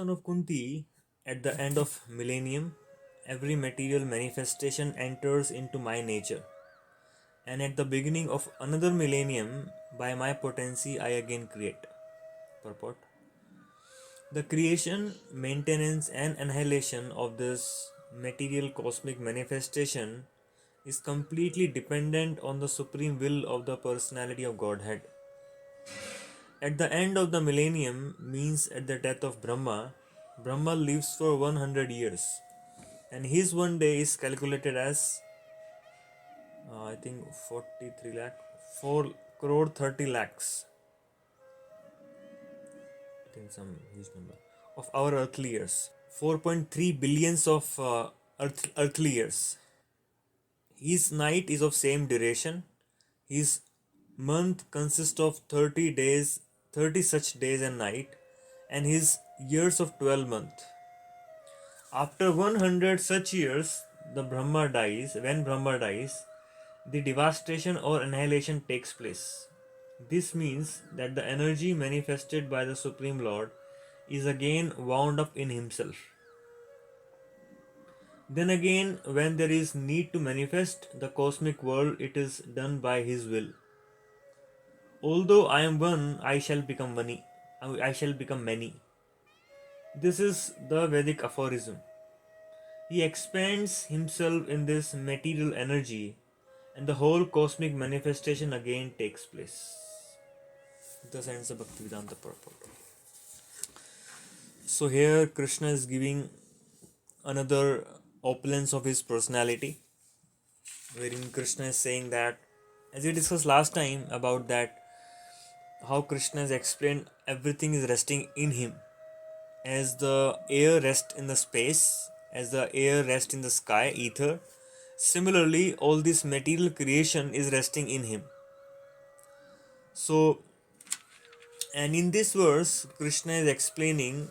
Son of Kunti, at the end of millennium, every material manifestation enters into my nature, and at the beginning of another millennium, by my potency, I again create. Purport. The creation, maintenance, and annihilation of this material cosmic manifestation is completely dependent on the supreme will of the personality of Godhead. At the end of the millennium means at the death of Brahma, Brahma lives for 100 years, and his one day is calculated as I think 43 lakh, 4 crore 30 lakhs. I think some huge number of our earthly years. 4.3 billions of earthly years. His night is of same duration. His month consists of 30 days, 30 such days and night, and his years of 12 months. After 100 such years, the Brahma dies. When Brahma dies, the devastation or annihilation takes place. This means that the energy manifested by the Supreme Lord is again wound up in himself. Then again, when there is need to manifest the cosmic world, it is done by his will. Although I am one, I shall become many. I shall become many. This is the Vedic aphorism. He expands himself in this material energy, and the whole cosmic manifestation again takes place. Thus ends the Bhaktivedanta purport. So here Krishna is giving another opulence of his personality, wherein Krishna is saying that, as we discussed last time about that, how Krishna has explained everything is resting in him. As the air rests in the space, as the air rests in the sky, ether, similarly all this material creation is resting in him. So, and in this verse, Krishna is explaining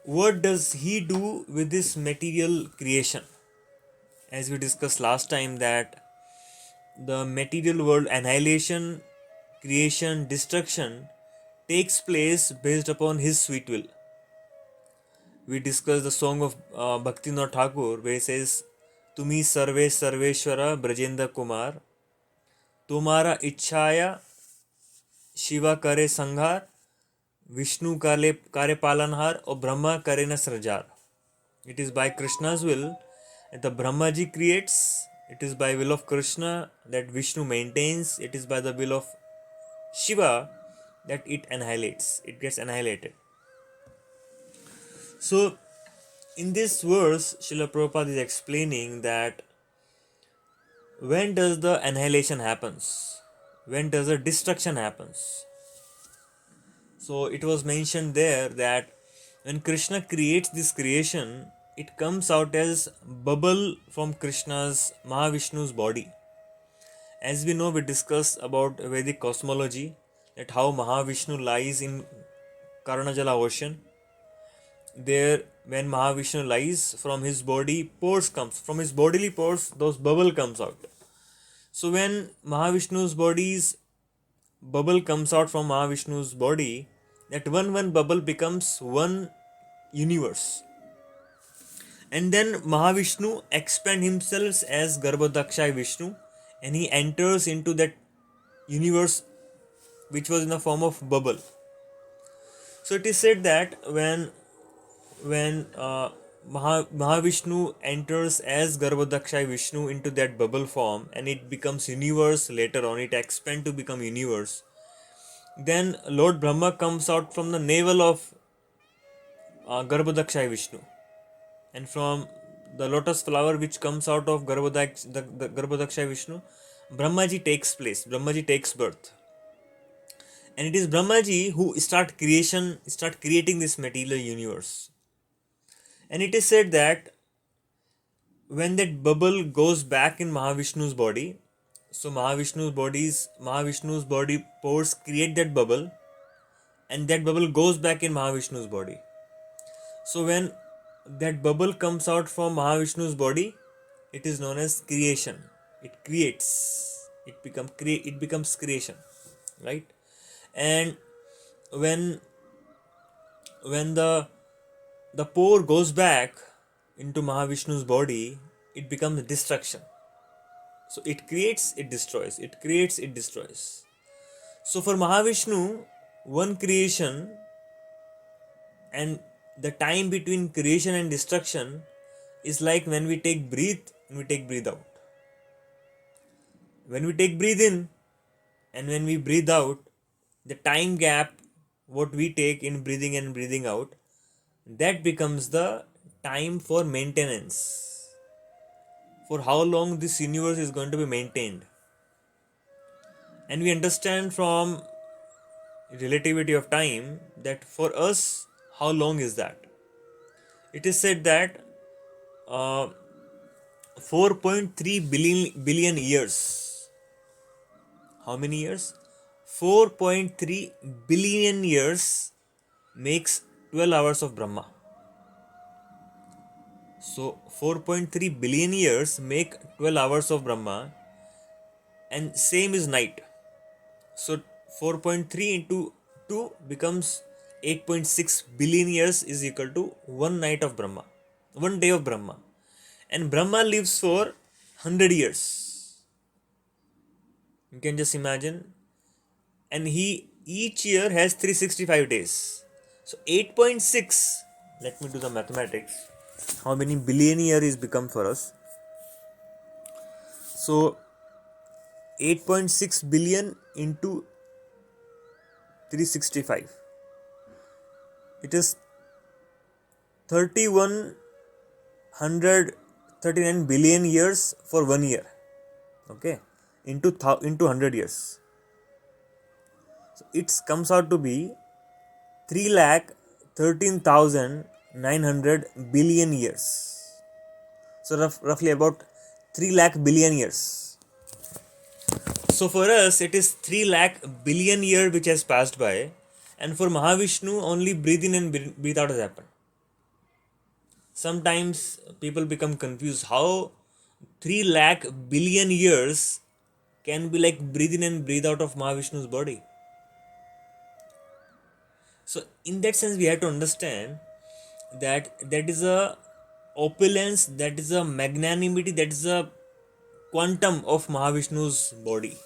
what does he do with this material creation. As we discussed last time that the material world annihilation, creation, destruction takes place based upon his sweet will. We discussed the song of Bhaktivinoda Thakur where he says, Tumi sarve sarveshwara brajendra kumar, तुम्हारा इच्छाया शिवा करे संहार, Vishnu kare palanhar, or Brahma kare na srajar. It is by Krishna's will that the Brahmaji creates, it is by will of Krishna that Vishnu maintains, it is by the will of Shiva that it annihilates, it gets annihilated. So, in this verse, Srila Prabhupada is explaining that when does the annihilation happens? When does the destruction happens? So it was mentioned there that when Krishna creates this creation, it comes out as bubble from Krishna's Mahavishnu's body. As we know, we discussed about Vedic cosmology, that how Mahavishnu lies in Karanajala ocean. There, when Mahavishnu lies, from his body pores comes, from his bodily pores, those bubble comes out. So when Mahavishnu's body's bubble comes out from Mahavishnu's body, that one bubble becomes one universe. And then Mahavishnu expands himself as Garbhodakshaya Vishnu, and he enters into that universe which was in the form of bubble. So it is said that when Mahavishnu enters as Garbhodakshaya Vishnu into that bubble form and it becomes universe later on, it expands to become universe. Then Lord Brahma comes out from the navel of Garbhodakshaya Vishnu, and from the lotus flower which comes out of the Garbhodakshaya Vishnu, Brahmaji takes place, Brahmaji takes birth. And it is Brahmaji who start creating this material universe. And it is said that when that bubble goes back in Mahavishnu's body, so Mahavishnu's body pores create that bubble, and that bubble goes back in Mahavishnu's body. So when that bubble comes out from Mahavishnu's body, it is known as creation. It creates. It becomes creation, right? And when the the pore goes back into Mahavishnu's body, it becomes destruction. So it creates, it destroys, it creates, it destroys. So for Mahavishnu, one creation and the time between creation and destruction is like when we take breath and we take breathe out. When we take breathe in and when we breathe out, the time gap what we take in breathing and breathing out, that becomes the time for maintenance, for how long this universe is going to be maintained. And we understand from relativity of time that for us, how long is that? It is said that 4.3 billion years. How many years? 4.3 billion years makes 12 hours of Brahma. So 4.3 billion years make 12 hours of Brahma, and same is night. So 4.3 into 2 becomes 8.6 billion years is equal to one night of Brahma, one day of Brahma. And Brahma lives for 100 years. You can just imagine. And he each year has 365 days. So 8.6, let me do the mathematics. How many billion year is become for us? So 8.6 billion into 365. It is 3139 billion years for 1 year. Okay, into 100 years. So it comes out to be 3,13,900 billion years. So roughly about 3 lakh billion years. So for us it is 3 lakh billion year which has passed by, and for Mahavishnu only breathe in and breathe out has happened. Sometimes people become confused how 3 lakh billion years can be like breathe in and breathe out of Mahavishnu's body. So in that sense we have to understand that that is a opulence, that is a magnanimity, that is a quantum of Mahavishnu's body.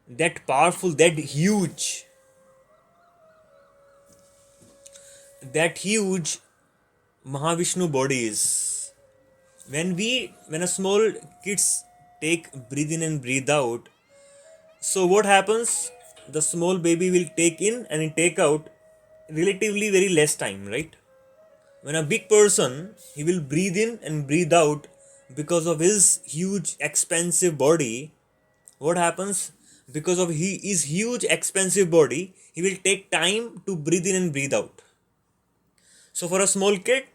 That powerful, that huge Mahavishnu body is. When a small kids take breathe in and breathe out, so what happens? The small baby will take in and take out relatively very less time, right? When a big person, he will breathe in and breathe out because of his huge expensive body. What happens? Because of his huge expensive body, he will take time to breathe in and breathe out. So for a small kid,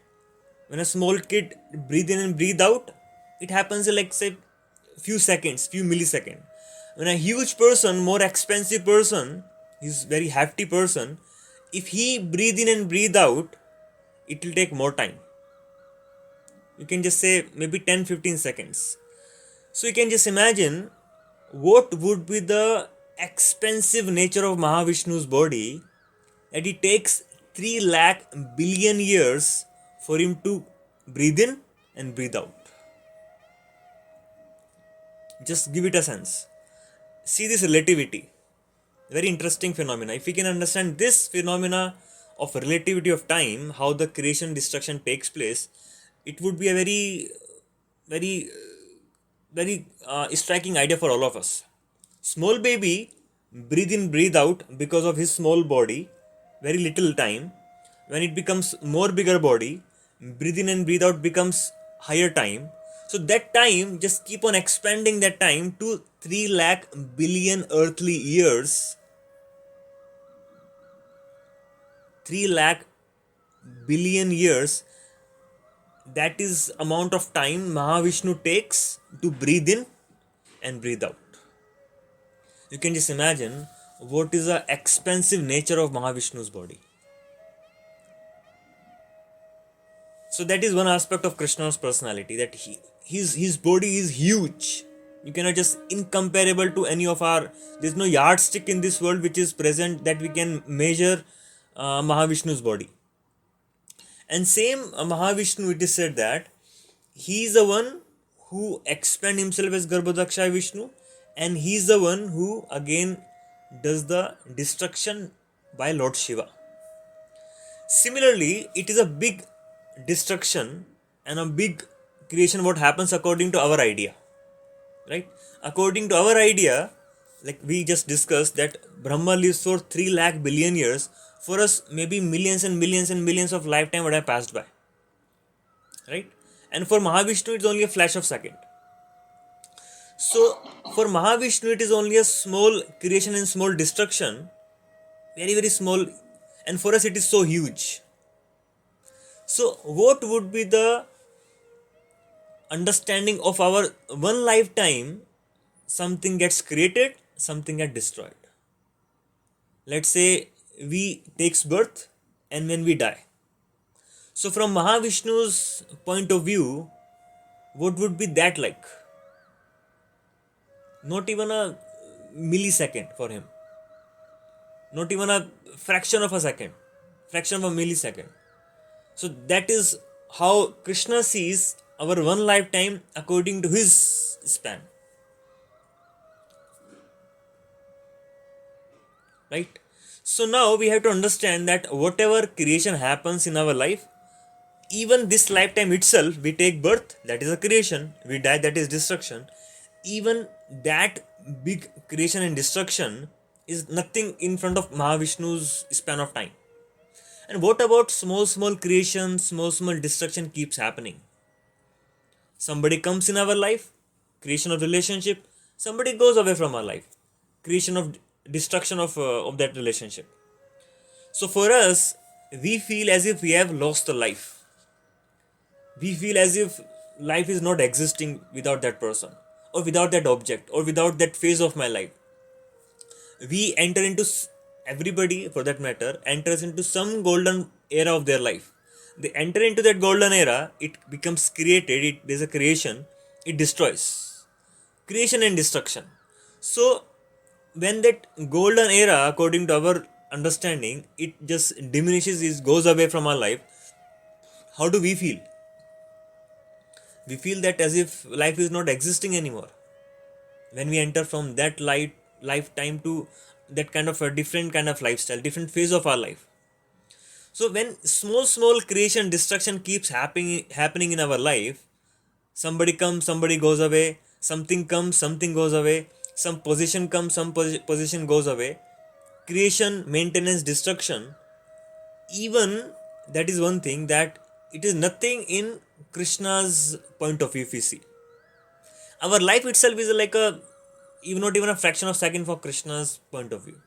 when a small kid breathe in and breathe out, it happens in like say few seconds, few milliseconds. When a huge person, more expensive person, he's very hefty person, if he breathe in and breathe out, it will take more time. You can just say maybe 10-15 seconds. So you can just imagine what would be the expensive nature of Mahavishnu's body that it takes 3 lakh billion years for him to breathe in and breathe out. Just give it a sense. See this relativity. Very interesting phenomena. If we can understand this phenomena of relativity of time, how the creation destruction takes place, it would be a very striking idea for all of us. Small baby breathe in, breathe out because of his small body, very little time. When it becomes more bigger body, breathe in and breathe out becomes higher time. So that time, just keep on expanding that time to 3 lakh billion earthly years. 3 lakh billion years, that is amount of time Mahavishnu takes to breathe in and breathe out. You can just imagine what is the expensive nature of Mahavishnu's body. So that is one aspect of Krishna's personality, that his body is huge. You cannot just incomparable to any of our. There's no yardstick in this world which is present that we can measure Mahavishnu's body. And same Mahavishnu, it is said that he is the one who expand himself as Garbhodaksha Vishnu, and he is the one who again does the destruction by Lord Shiva. Similarly, it is a big destruction and a big creation what happens according to our idea. Right? According to our idea, like we just discussed, that Brahma lives for 3 lakh billion years. For us, maybe millions and millions and millions of lifetime would have passed by. Right? And for Mahavishnu, it's only a flash of second. So, for Mahavishnu, it is only a small creation and small destruction, very, very small, and for us, it is so huge. So, what would be the understanding of our one lifetime? Something gets created, something gets destroyed. Let's say we takes birth and when we die. So from Mahavishnu's point of view, what would be that like? Not even a millisecond for him. Not even a fraction of a second. Fraction of a millisecond. So that is how Krishna sees our one lifetime according to his span. Right? So now we have to understand that whatever creation happens in our life, even this lifetime itself, we take birth, that is a creation, we die, that is destruction. Even that big creation and destruction is nothing in front of Mahavishnu's span of time. And what about small creation, small destruction keeps happening? Somebody comes in our life, creation of relationship, somebody goes away from our life, creation of destruction of that relationship. So for us, we feel as if we have lost a life. We feel as if life is not existing without that person, or without that object, or without that phase of my life. We enter into, everybody for that matter, enters into some golden era of their life. They enter into that golden era, it becomes created, there's a creation, it destroys. Creation and destruction. So, when that golden era, according to our understanding, it just diminishes, it goes away from our life, how do we feel? We feel that as if life is not existing anymore. When we enter from that lifetime to that kind of a different kind of lifestyle, different phase of our life. So when small creation destruction keeps happening in our life, somebody comes, somebody goes away, something comes, something goes away, some position comes, some position goes away. Creation, maintenance, destruction, even that is one thing that it is nothing in Krishna's point of view. If we see, our life itself is like not even a fraction of second for Krishna's point of view.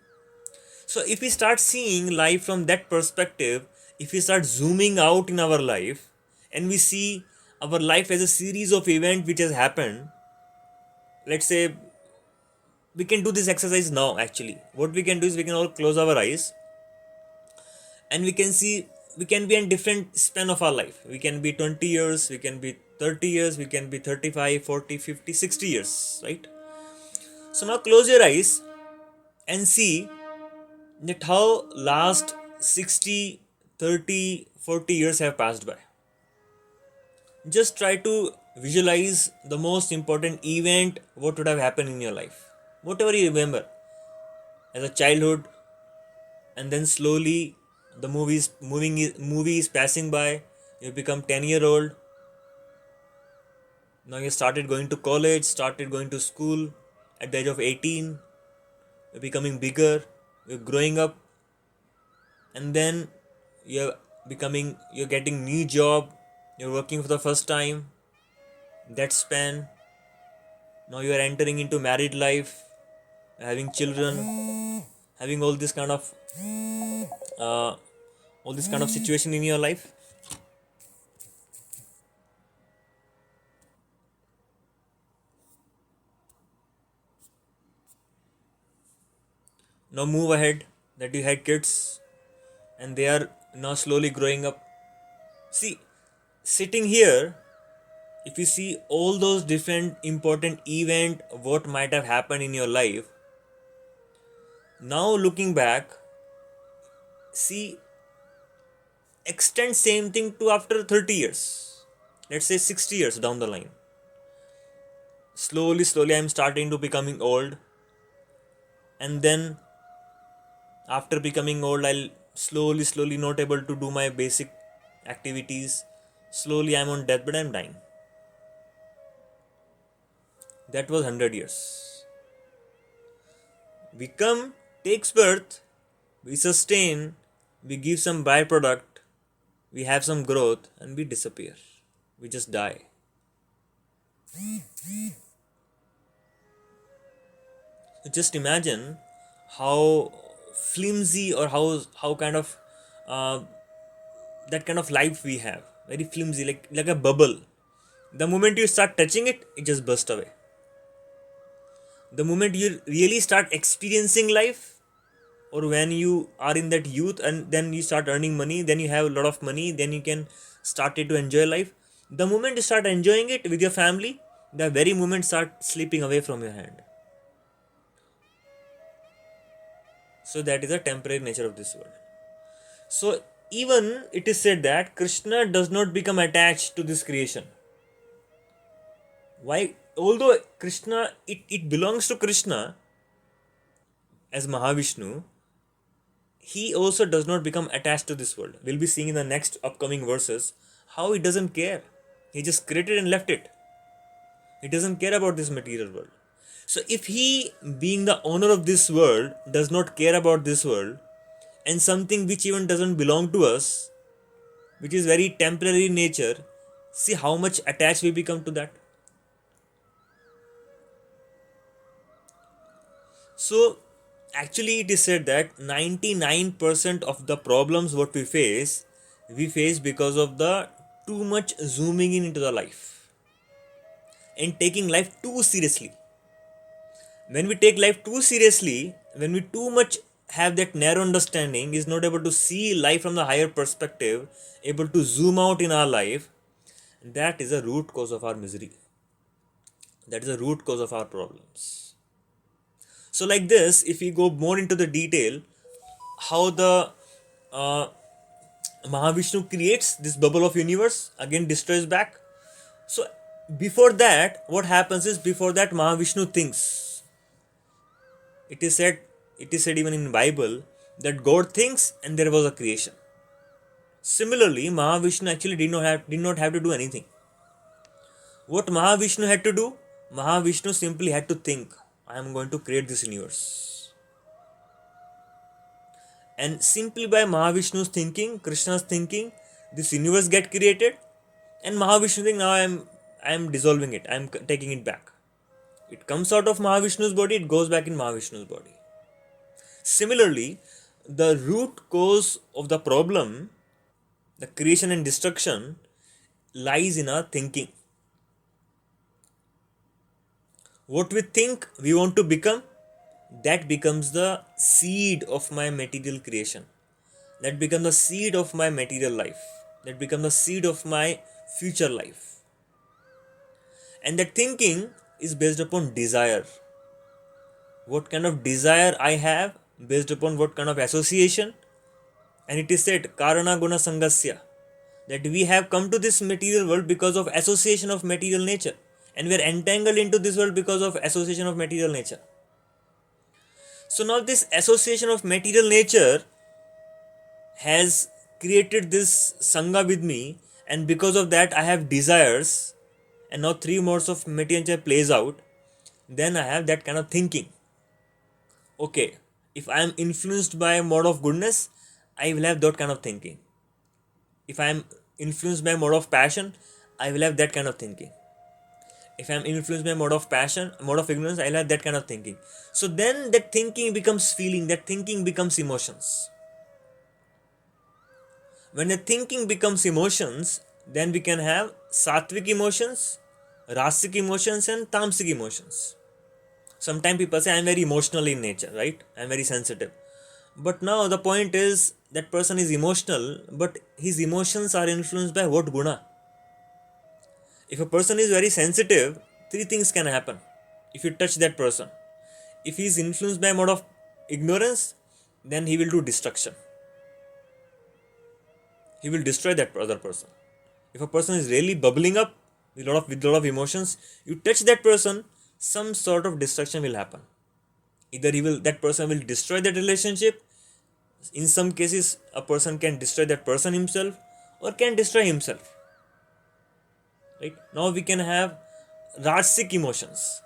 So if we start seeing life from that perspective, if we start zooming out in our life and we see our life as a series of events which has happened, let's say we can do this exercise now. Actually, what we can do is we can all close our eyes and we can see, we can be in different span of our life. We can be 20 years, we can be 30 years, we can be 35, 40, 50, 60 years, right? So now close your eyes and see that how last 60, 30, 40 years have passed by. Just try to visualize the most important event, what would have happened in your life. Whatever you remember as a childhood, and then slowly the movie is passing by, you become 10-year-old. Now you started going to college, started going to school at the age of 18, you're becoming bigger, you're growing up, and then you're getting new job, you're working for the first time, that span. Now you are entering into married life, having children, having all this kind of situation in your life. Now move ahead that you had kids and they are now slowly growing up. See, sitting here, if you see all those different important event what might have happened in your life, now looking back, See, extend same thing to after 30 years. Let's say 60 years down the line. Slowly, I'm starting to becoming old. And then after becoming old, I'll slowly not able to do my basic activities. Slowly, I'm on deathbed, I'm dying. That was 100 years. We come, takes birth, we sustain, we give some byproduct, we have some growth, and we disappear. We just die. Just imagine how flimsy or how kind of uh, that kind of life we have. Very flimsy, like a bubble. The moment you start touching it, it just bursts away. The moment you really start experiencing life, or when you are in that youth and then you start earning money, then you have a lot of money, then you can start to enjoy life. The moment you start enjoying it with your family, the very moment start slipping away from your hand. So that is the temporary nature of this world. So even it is said that Krishna does not become attached to this creation. Why? Although Krishna, it belongs to Krishna as Mahavishnu, he also does not become attached to this world. We'll be seeing in the next upcoming verses how he doesn't care. He just created and left it. He doesn't care about this material world. So if he, being the owner of this world, does not care about this world, and something which even doesn't belong to us, which is very temporary in nature, see how much attached we become to that. So actually it is said that 99% of the problems what we face because of the too much zooming in into the life and taking life too seriously. When we take life too seriously, when we too much have that narrow understanding, is not able to see life from the higher perspective, able to zoom out in our life, that is a root cause of our misery. That is a root cause of our problems. So like this, if we go more into the detail, how the Mahavishnu creates this bubble of universe, again destroys back. So before that, what happens is, before that Mahavishnu thinks. It is said even in Bible that God thinks and there was a creation. Similarly, Mahavishnu actually did not have to do anything. What Mahavishnu had to do? Mahavishnu simply had to think, I am going to create this universe. And simply by Mahavishnu's thinking, Krishna's thinking, this universe get created, and Mahavishnu think, now I am dissolving it, I am taking it back. It comes out of Mahavishnu's body, it goes back in Mahavishnu's body. Similarly, the root cause of the problem, the creation and destruction, lies in our thinking. What we think we want to become, that becomes the seed of my material creation. That becomes the seed of my material life. That becomes the seed of my future life. And that thinking is based upon desire. What kind of desire I have, based upon what kind of association. And it is said, Karana Guna Sangasya, that we have come to this material world because of association of material nature. And we are entangled into this world because of association of material nature. So now this association of material nature has created this Sangha with me, and because of that I have desires, and now 3 modes of material nature plays out, then I have that kind of thinking. Okay, if I am influenced by a mode of goodness, I will have that kind of thinking. If I am influenced by a mode of passion, I will have that kind of thinking. If I am influenced by a mode of passion, mode of ignorance, I will have that kind of thinking. So then that thinking becomes feeling, that thinking becomes emotions. When the thinking becomes emotions, then we can have sattvic emotions, rasic emotions, and tamasic emotions. Sometimes people say, I am very emotional in nature, right? I am very sensitive. But now the point is, that person is emotional, but his emotions are influenced by what guna? If a person is very sensitive, 3 things can happen if you touch that person. If he is influenced by a mode of ignorance, then he will do destruction. he will destroy that other person. If a person is really bubbling up with a lot of emotions, you touch that person, some sort of destruction will happen. Either that person will destroy that relationship. In some cases, a person can destroy that person himself or can destroy himself. Right? Now we can have Rajasic emotions.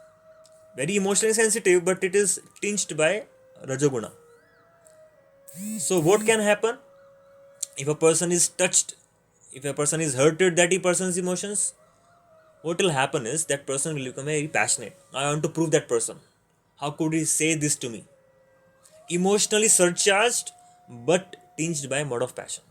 Very emotionally sensitive, but it is tinged by Rajoguna. So what can happen? If a person is touched, if a person is hurted that person's emotions, what will happen is that person will become very passionate. I want to prove that person. How could he say this to me? Emotionally surcharged, but tinged by a mode of passion.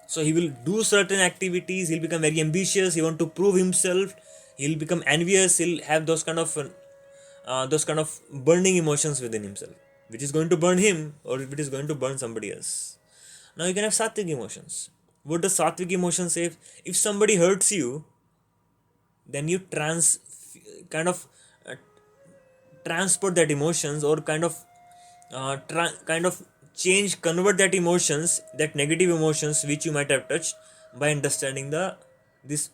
So he will do certain activities, he'll become very ambitious, he want to prove himself, he'll become envious, he'll have those kind of burning emotions within himself, which is going to burn him or if it is going to burn somebody else. Now you can have sattvic emotions. What does sattvic emotion say? If somebody hurts you, then you kind of uh, transport that emotions or kind of convert that emotions, that negative emotions which you might have touched, by understanding this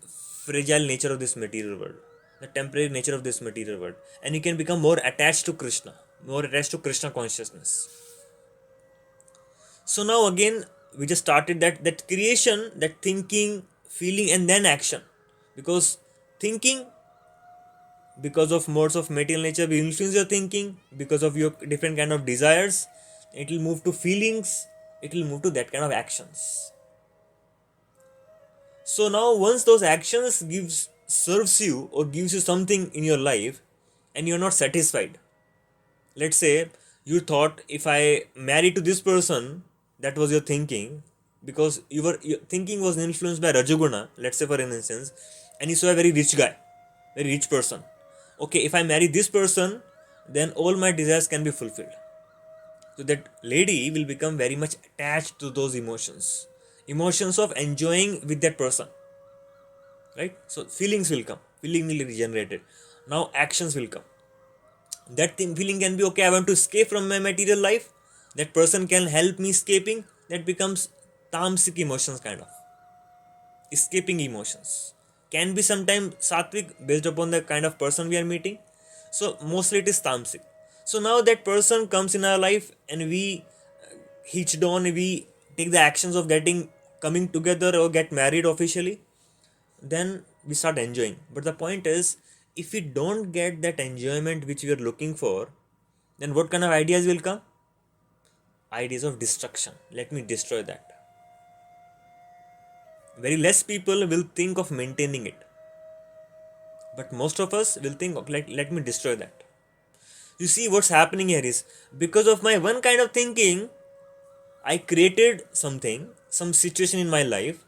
fragile nature of this material world, the temporary nature of this material world, and you can become more attached to Krishna, more attached to Krishna consciousness. So now again we just started that creation, that thinking, feeling, and then action. Because thinking, because of modes of material nature will influence your thinking, because of your different kind of desires, it will move to feelings, it will move to that kind of actions. So now once those actions serves you or gives you something in your life and you're not satisfied, let's say you thought, if I marry to this person, that was your thinking, because your thinking was influenced by Rajoguna, let's say for an instance, and you saw a very rich guy, very rich person. Okay, if I marry this person, then all my desires can be fulfilled. So that lady will become very much attached to those emotions of enjoying with that person, right? So feelings will come, feeling will be generated. Now actions will come. That feeling can be, okay, I want to escape from my material life, that person can help me escaping, that becomes tamasic emotions, kind of escaping emotions. Can be sometimes sattvic based upon the kind of person we are meeting. So mostly it is tamasic. So now that person comes in our life and we hitched on, we take the actions of coming together or get married officially, then we start enjoying. But the point is, if we don't get that enjoyment which we are looking for, then what kind of ideas will come? Ideas of destruction. Let me destroy that. Very less people will think of maintaining it, but most of us will think of, like, let me destroy that. You see, what's happening here is, because of my one kind of thinking, I created some situation in my life,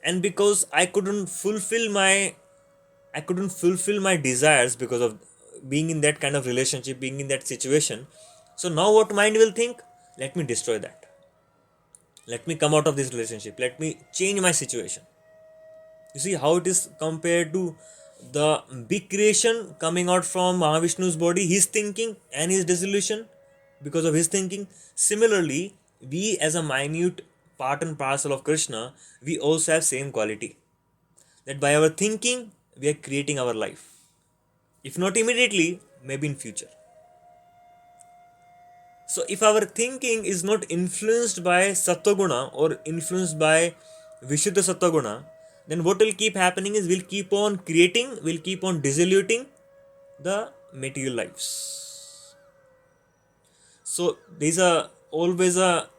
and because I couldn't fulfill my desires because of being in that kind of relationship, being in that situation. So now what mind will think? Let me destroy that. Let me come out of this relationship. Let me change my situation. You see how it is compared to the big creation coming out from Mahavishnu's body, his thinking and his dissolution because of his thinking. Similarly, we as a minute part and parcel of Krishna, we also have same quality. That by our thinking, we are creating our life. If not immediately, maybe in future. So if our thinking is not influenced by Sattva or influenced by Vishuddha Sattva, then what will keep happening is we'll keep on creating, we'll keep on dissoluting the material lives. So there's always a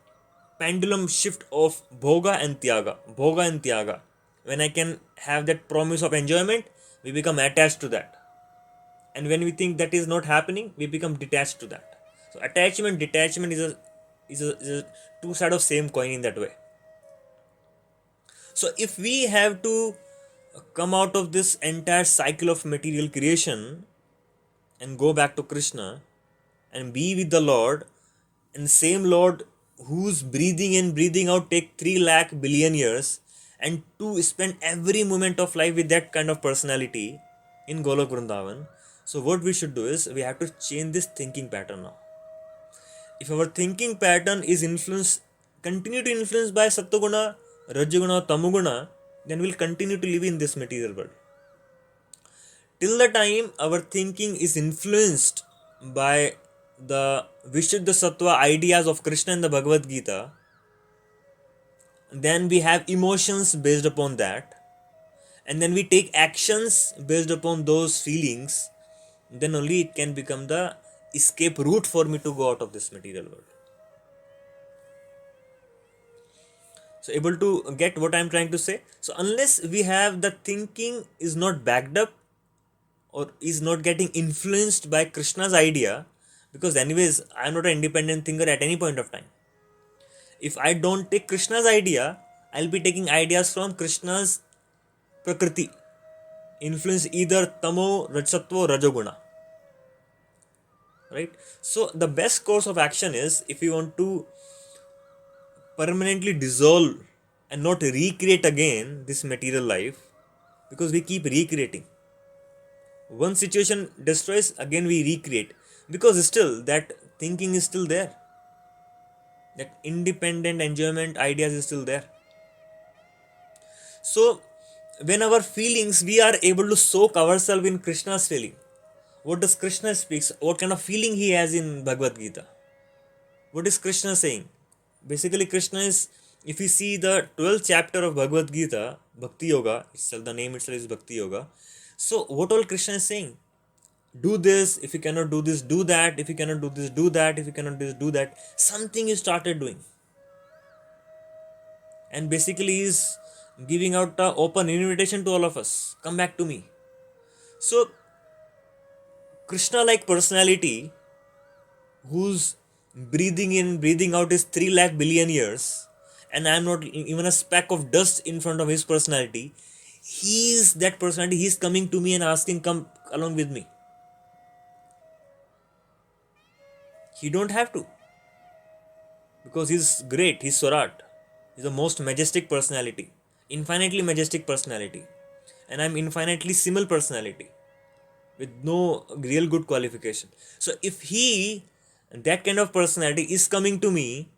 pendulum shift of bhoga and tyaga. When I can have that promise of enjoyment, we become attached to that. And when we think that is not happening, we become detached to that. So attachment, detachment is a two side of same coin in that way. So if we have to come out of this entire cycle of material creation and go back to Krishna and be with the Lord, and same Lord whose breathing in breathing out take 3 lakh billion years, and to spend every moment of life with that kind of personality in Golok Vrindavan. So what we should do is we have to change this thinking pattern now. If our thinking pattern is influenced continue to influence by Sattva-guna, Rajaguna or Tamoguna, then we'll continue to live in this material world. Till the time our thinking is influenced by the Vishuddha Sattva ideas of Krishna in the Bhagavad Gita, then we have emotions based upon that, and then we take actions based upon those feelings, then only it can become the escape route for me to go out of this material world. So, able to get what I am trying to say? So, unless we have the thinking is not backed up or is not getting influenced by Krishna's idea, because anyways I am not an independent thinker at any point of time. If I don't take Krishna's idea, I'll be taking ideas from Krishna's Prakriti, influence either Tamo, Rajsattva or Rajoguna. Right? So the best course of action is, if you want to permanently dissolve and not recreate again this material life, because we keep recreating. One situation destroys, again we recreate, because still that thinking is still there. That independent enjoyment ideas is still there. So when our feelings, we are able to soak ourselves in Krishna's feeling. What does Krishna speaks? What kind of feeling he has in Bhagavad Gita? What is Krishna saying? Basically, Krishna is, if you see the 12th chapter of Bhagavad Gita, Bhakti Yoga, itself, the name itself is Bhakti Yoga. So, what all Krishna is saying? Do this, if you cannot do this, do that, if you cannot do this, do that, if you cannot do this, do that. Something you started doing. And basically, is giving out an open invitation to all of us. Come back to me. So, Krishna like personality, whose breathing in, breathing out is 3 lakh billion years, and I am not even a speck of dust in front of his personality, he is that personality. He is coming to me and asking, come along with me. He don't have to, because he's great, he's Swarat. He's the most majestic personality, infinitely majestic personality, and I'm infinitely simple personality with no real good qualification. So if he, that kind of personality, is coming to me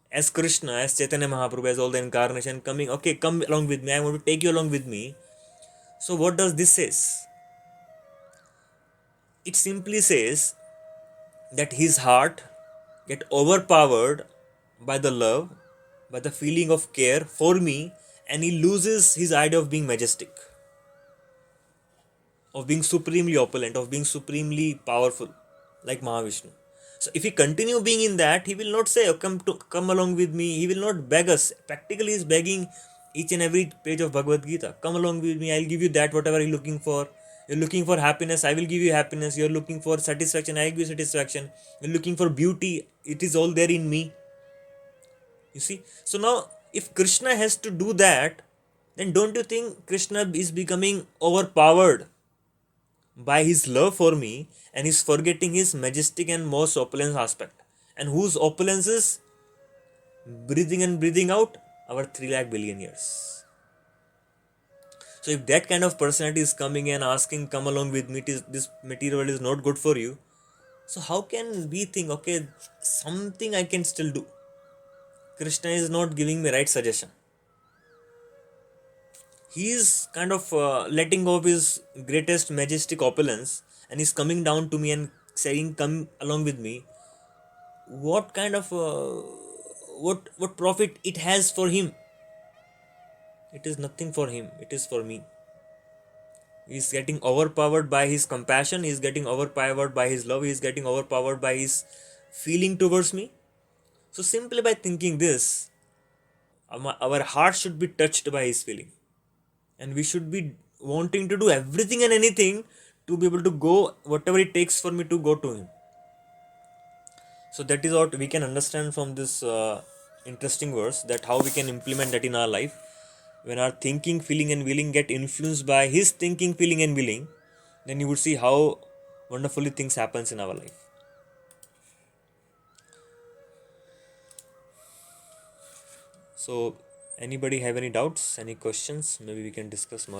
as Krishna, as Chaitanya Mahaprabhu, as all the incarnation coming, okay, come along with me, I want to take you along with me. So what does this says? It simply says that his heart get overpowered by the love, by the feeling of care for me, and he loses his idea of being majestic, of being supremely opulent, of being supremely powerful, like Mahavishnu. So if he continue being in that, he will not say, oh, come along with me. He will not beg us. Practically, he is begging each and every page of Bhagavad Gita. Come along with me. I'll give you that, whatever you're looking for. You're looking for happiness, I will give you happiness. You're looking for satisfaction, I will give you satisfaction. You're looking for beauty, it is all there in me. You see? So now, if Krishna has to do that, then don't you think Krishna is becoming overpowered by his love for me, and is forgetting his majestic and most opulence aspect? And whose opulence is breathing and breathing out our 3 lakh billion years. So if that kind of personality is coming and asking, come along with me, this material is not good for you. So how can we think, okay, something I can still do? Krishna is not giving me right suggestion. He is kind of letting go of his greatest majestic opulence, and is coming down to me and saying, come along with me. What kind of what profit it has for him? It is nothing for him, it is for me. He is getting overpowered by his compassion, he is getting overpowered by his love, he is getting overpowered by his feeling towards me. So simply by thinking this, our heart should be touched by his feeling, and we should be wanting to do everything and anything to be able to go, whatever it takes for me to go to him. So that is what we can understand from this interesting verse, that how we can implement that in our life. When our thinking, feeling and willing get influenced by his thinking, feeling and willing, then you would see how wonderfully things happens in our life. So anybody have any doubts, any questions? Maybe we can discuss more.